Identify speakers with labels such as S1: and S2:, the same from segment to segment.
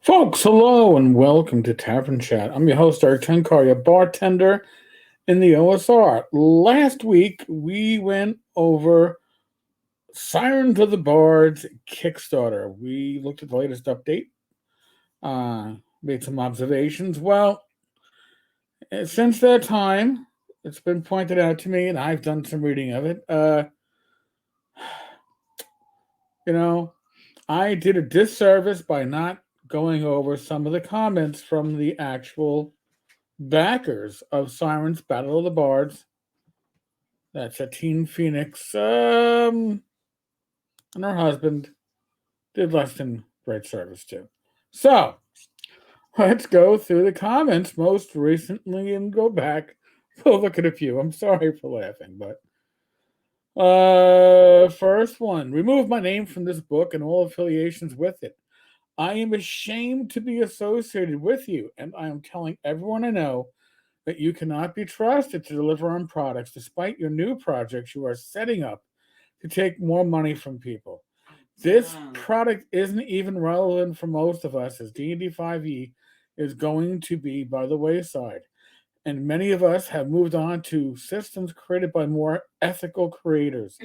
S1: Folks, hello and welcome to Tavern Chat. I'm your host, Eric Tenkar, your bartender in the OSR. Last week, we went over Sirens of the Bards Kickstarter. We looked at the latest update, made some observations. Well, since that time, it's been pointed out to me, and I've done some reading of it. You know, I did a disservice by not going over some of the comments from the actual backers of Sirens Battle of the Bards. That's Satine Phoenix, and her husband did less than great service too. So let's go through the comments most recently and go back. We'll look at a few. I'm sorry for laughing, but first one. Remove my name from this book and all affiliations with it. I am ashamed to be associated with you, and I am telling everyone I know that you cannot be trusted to deliver on products despite your new projects you are setting up to take more money from people. This product isn't even relevant for most of us, as D&D 5e is going to be by the wayside, and many of us have moved on to systems created by more ethical creators.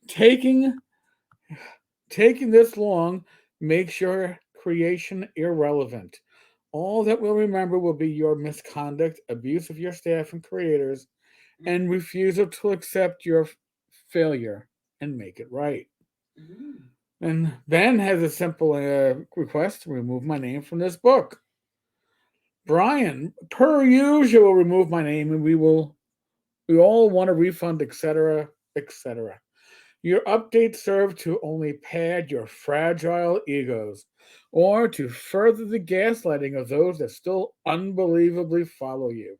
S1: taking taking this long makes your creation irrelevant. All that we'll remember will be your misconduct, abuse of your staff and creators, and refusal to accept your failure and make it right. And Ben has a simple request to remove my name from this book. Brian, per usual, remove my name, and we all want a refund, etc., etc. Your updates serve to only pad your fragile egos or to further the gaslighting of those that still unbelievably follow you.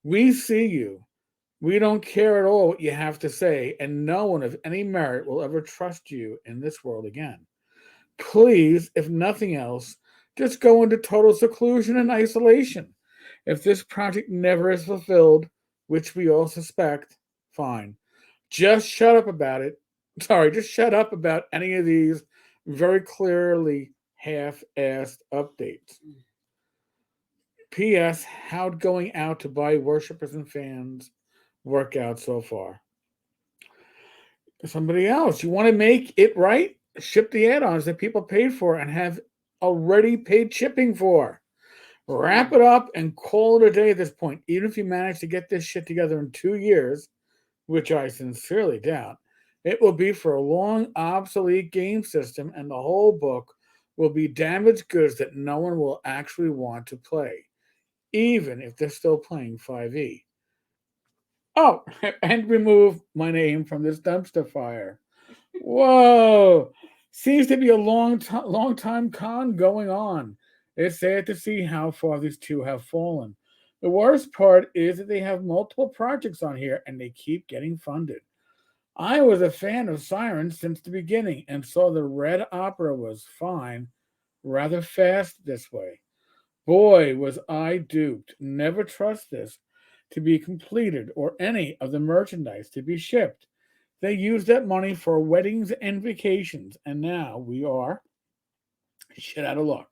S1: We see you. We don't care at all what you have to say, and no one of any merit will ever trust you in this world again. Please, if nothing else, just go into total seclusion and isolation. If this project never is fulfilled, which we all suspect, fine. Just shut up about it. Sorry, just shut up about any of these very clearly half-assed updates. P.S. How'd going out to buy worshippers and fans work out so far? Somebody else, you want to make it right? Ship the add-ons that people paid for and have already paid shipping for. Wrap it up and call it a day at this point. Even if you manage to get this shit together in 2 years, which I sincerely doubt, it will be for a long, obsolete game system, and the whole book will be damaged goods that no one will actually want to play, even if they're still playing 5e. Oh, and remove my name from this dumpster fire. Whoa! Seems to be a long time con going on. It's sad to see how far these two have fallen. The worst part is that they have multiple projects on here and they keep getting funded. I was a fan of Sirens since the beginning and saw the Red Opera was fine, rather fast this way. Boy, was I duped. Never trust this to be completed or any of the merchandise to be shipped. They used that money for weddings and vacations, and now we are shit out of luck.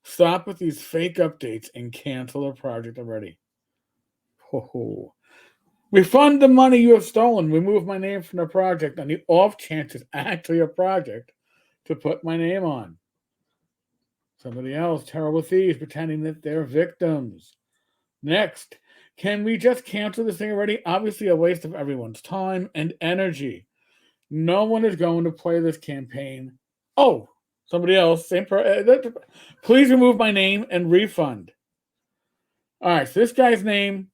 S1: Stop with these fake updates and cancel the project already. Ho ho. Refund the money you have stolen. Remove my name from the project on the off chance it's actually a project to put my name on. Somebody else, terrible thieves pretending that they're victims. Next, can we just cancel this thing already? Obviously, a waste of everyone's time and energy. No one is going to play this campaign. Oh, somebody else. Please remove my name and refund. All right, so this guy's name,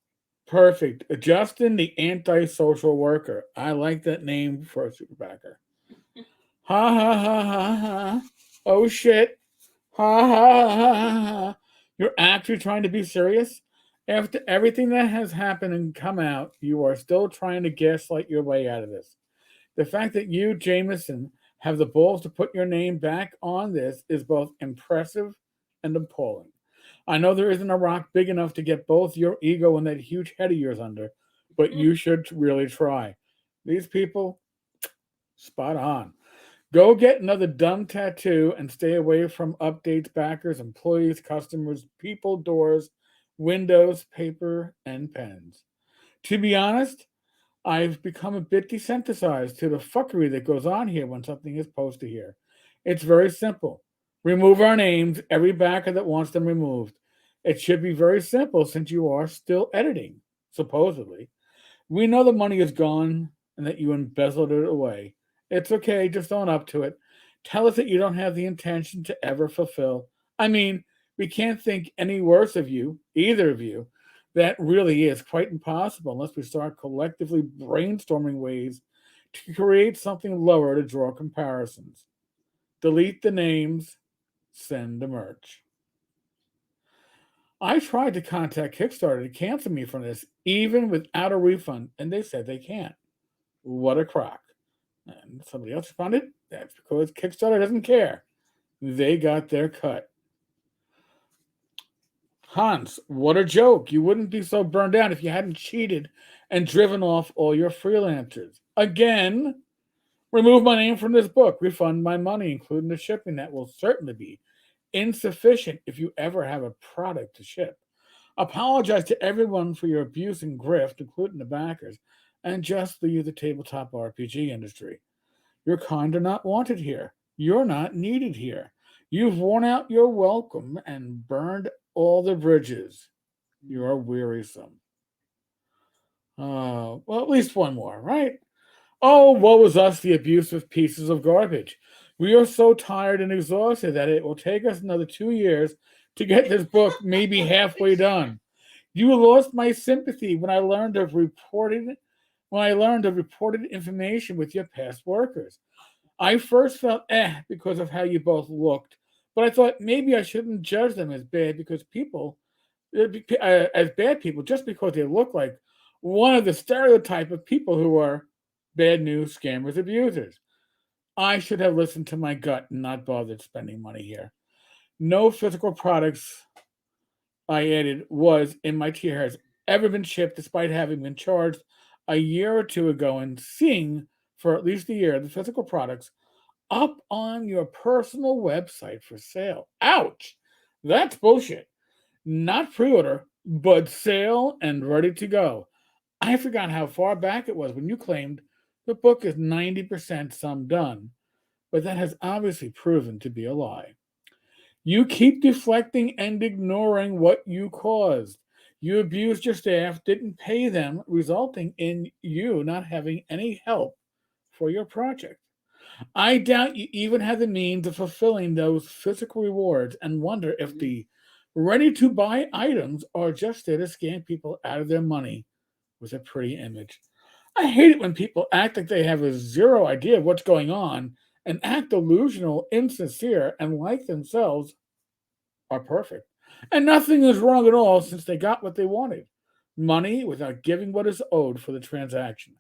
S1: perfect. Justin, the antisocial worker. I like that name for a superbacker. Ha ha ha ha ha. Oh shit. Ha ha ha ha ha. You're actually trying to be serious? After everything that has happened and come out, you are still trying to gaslight your way out of this. The fact that you, Jameson, have the balls to put your name back on this is both impressive and appalling. I know there isn't a rock big enough to get both your ego and that huge head of yours under, but you should really try. These people, spot on. Go get another dumb tattoo and stay away from updates, backers, employees, customers, people, doors, windows, paper, and pens. To be honest, I've become a bit desensitized to the fuckery that goes on here when something is posted here. It's very simple. Remove our names, every backer that wants them removed. It should be very simple since you are still editing, supposedly. We know the money is gone and that you embezzled it away. It's okay, just own up to it. Tell us that you don't have the intention to ever fulfill. I mean, we can't think any worse of you, either of you. That really is quite impossible unless we start collectively brainstorming ways to create something lower to draw comparisons. Delete the names, send the merch. I tried to contact Kickstarter to cancel me from this, even without a refund, and they said they can't. What a crock. And somebody else responded, that's because Kickstarter doesn't care. They got their cut. Hans, what a joke. You wouldn't be so burned out if you hadn't cheated and driven off all your freelancers. Again, remove my name from this book. Refund my money, including the shipping. That will certainly be insufficient if you ever have a product to ship. Apologize to everyone for your abuse and grift, including the backers, and just leave the tabletop RPG industry. Your kind are not wanted here. You're not needed here. You've worn out your welcome and burned all the bridges. You're wearisome. Well, at least one more, right? Oh, woe is us, the abusive pieces of garbage. We are so tired and exhausted that it will take us another 2 years to get this book maybe halfway done. You lost my sympathy when I learned of reported information with your past workers. I first felt because of how you both looked, but I thought maybe I shouldn't judge them as bad because as bad people just because they look like one of the stereotype of people who are bad news scammers, abusers. I should have listened to my gut and not bothered spending money here. No physical products I added was in my tier has ever been shipped despite having been charged a year or two ago and seeing for at least a year the physical products up on your personal website for sale. Ouch! That's bullshit. Not pre order, but sale and ready to go. I forgot how far back it was when you claimed the book is 90% some done, but that has obviously proven to be a lie. You keep deflecting and ignoring what you caused. You abused your staff, didn't pay them, resulting in you not having any help for your project. I doubt you even have the means of fulfilling those physical rewards and wonder if the ready to buy items are just there to scam people out of their money with a pretty image. I hate it when people act like they have a zero idea of what's going on and act delusional, insincere, and like themselves are perfect. And nothing is wrong at all since they got what they wanted money without giving what is owed for the transaction.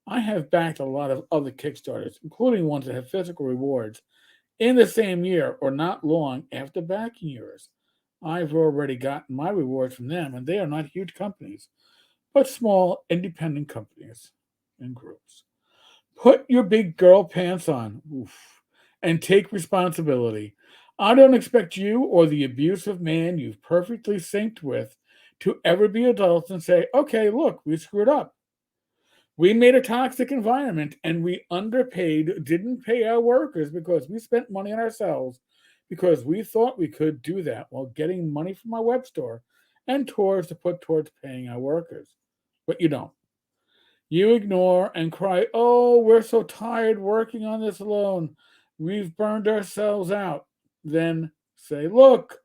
S1: I have backed a lot of other Kickstarters, including ones that have physical rewards, in the same year or not long after backing yours. I've already gotten my rewards from them, and they are not huge companies, but small, independent companies and groups. Put your big girl pants on, and take responsibility. I don't expect you or the abusive man you've perfectly synced with to ever be adults and say, okay, look, we screwed up. We made a toxic environment and we underpaid, didn't pay our workers because we spent money on ourselves because we thought we could do that while getting money from our web store and tours to put towards paying our workers. But you don't. You ignore and cry, oh, we're so tired working on this alone. We've burned ourselves out. Then say, look,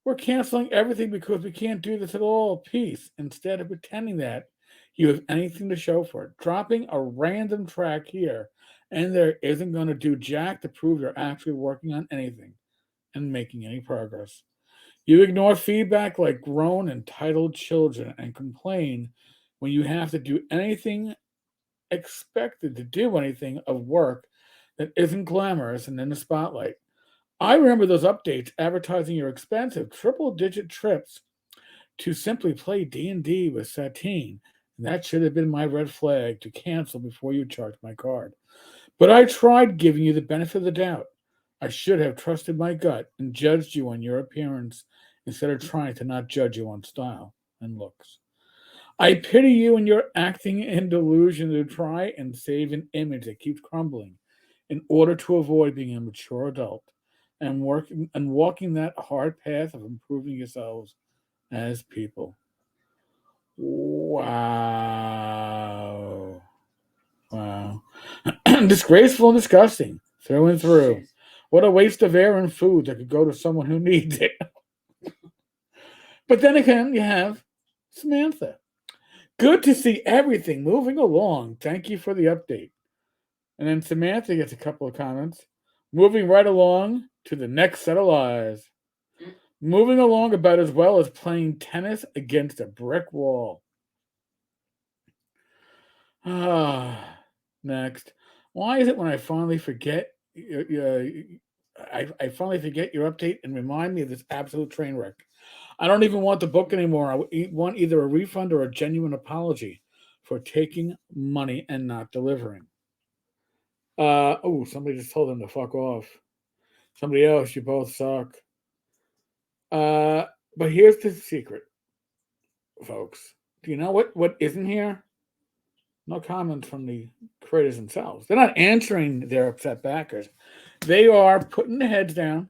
S1: we're canceling everything because we can't do this at all. Peace. Instead of pretending that you have anything to show for it, dropping a random track here and there isn't going to do jack to prove you're actually working on anything and making any progress. You ignore feedback like grown, entitled children and complain when you have to do anything expected to do anything of work that isn't glamorous and in the spotlight. I remember those updates advertising your expensive triple-digit trips to simply play D&D with Satine. And that should have been my red flag to cancel before you charged my card. But I tried giving you the benefit of the doubt. I should have trusted my gut and judged you on your appearance instead of trying to not judge you on style and looks. I pity you and your acting and delusion to try and save an image that keeps crumbling in order to avoid being a mature adult and walking that hard path of improving yourselves as people. Wow. Wow. Disgraceful and disgusting through and through. What a waste of air and food that could go to someone who needs it. But then again, you have Samantha. Good to see everything moving along. Thank you for the update. And then Samantha gets a couple of comments. Moving right along to the next set of lies. Moving along about as well as playing tennis against a brick wall. Ah, next. Why is it when I finally forget, I finally forget your update and remind me of this absolute train wreck? I don't even want the book anymore. I want either a refund or a genuine apology for taking money and not delivering. Somebody just told them to fuck off. Somebody else, you both suck. But here's the secret, folks. Do you know what isn't here? No comments from the creators themselves. They're not answering their upset backers. They are putting their heads down.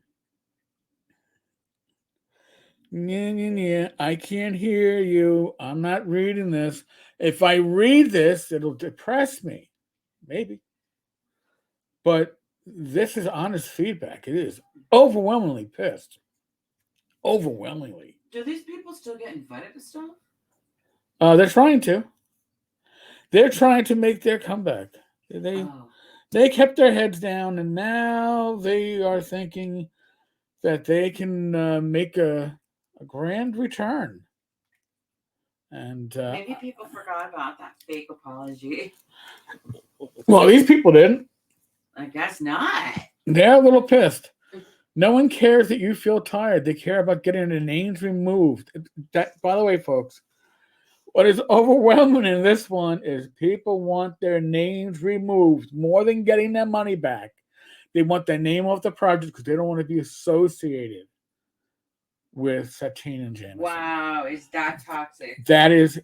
S1: Yeah, I can't hear you. I'm not reading this. If I read this, it'll depress me. Maybe. But this is honest feedback. It is overwhelmingly pissed. Overwhelmingly.
S2: Do these people still get invited to stuff?
S1: They're trying to. They're trying to make their comeback. They kept their heads down, and now they are thinking that they can make a grand return. And
S2: maybe people forgot about that fake apology.
S1: Well, these people didn't.
S2: I guess not.
S1: They're a little pissed. No one cares that you feel tired. They care about getting their names removed. That, by the way, folks, what is overwhelming in this one is people want their names removed more than getting their money back. They want their name off the project because they don't want to be associated with Satine and Jameson.
S2: Wow, is that toxic?
S1: That is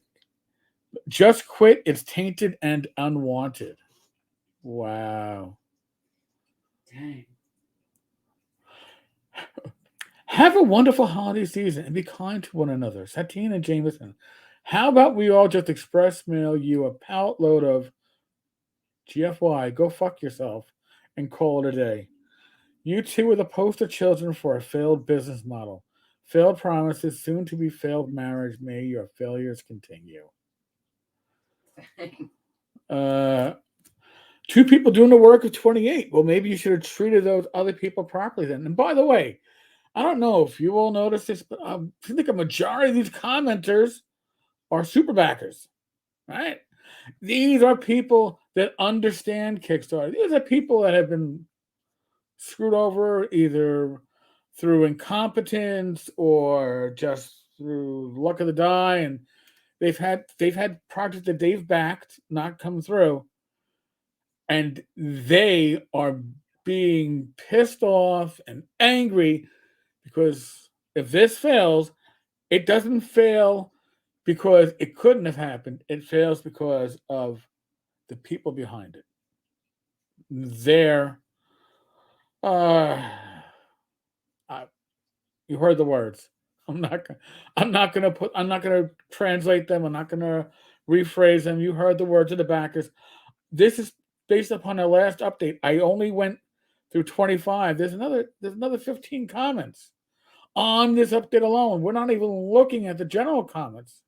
S1: just quit. It's tainted and unwanted. Wow.
S2: Dang.
S1: Have a wonderful holiday season and be kind to one another. Satine and Jameson. How about we all just express mail you a pallet load of GFY, go fuck yourself, and call it a day. You two are the poster children for a failed business model. Failed promises, soon to be failed marriage. May your failures continue. Two people doing the work of 28. Well, maybe you should have treated those other people properly then. And by the way, I don't know if you all noticed this, but I think a majority of these commenters are super backers, right? These are people that understand Kickstarter. These are people that have been screwed over either through incompetence or just through luck of the die, and they've had projects that they've backed not come through, and they are being pissed off and angry because if this fails, it doesn't fail because it couldn't have happened. It fails because of the people behind it. They're you heard the words. I'm not gonna translate them. I'm not gonna rephrase them. You heard the words of the backers. This is based upon the last update. I only went through 25. There's another 15 comments on this update alone. We're not even looking at the general comments.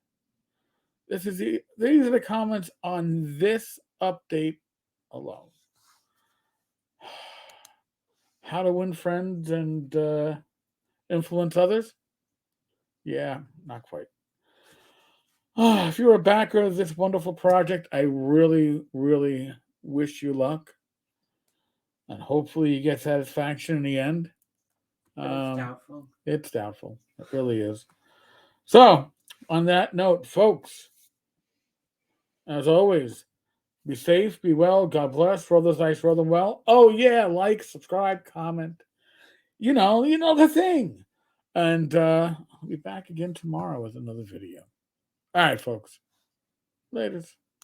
S1: These are the comments on this update alone. How to win friends and influence others? Yeah, not quite. If you're a backer of this wonderful project, I really, really wish you luck. And hopefully you get satisfaction in the end.
S2: It's doubtful.
S1: It's doubtful. It really is. So, on that note, folks, as always, Be safe, be well, God bless, roll those dice, roll them well. Oh yeah, like, subscribe, comment. You know the thing. And I'll be back again tomorrow with another video. All right, folks. Later.